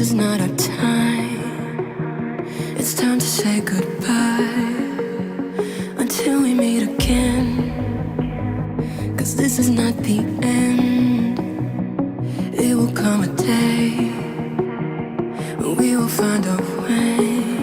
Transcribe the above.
is not our time. It's time to say goodbye until we meet again. 'Cause this is not the end. It will come a day when we will find our way.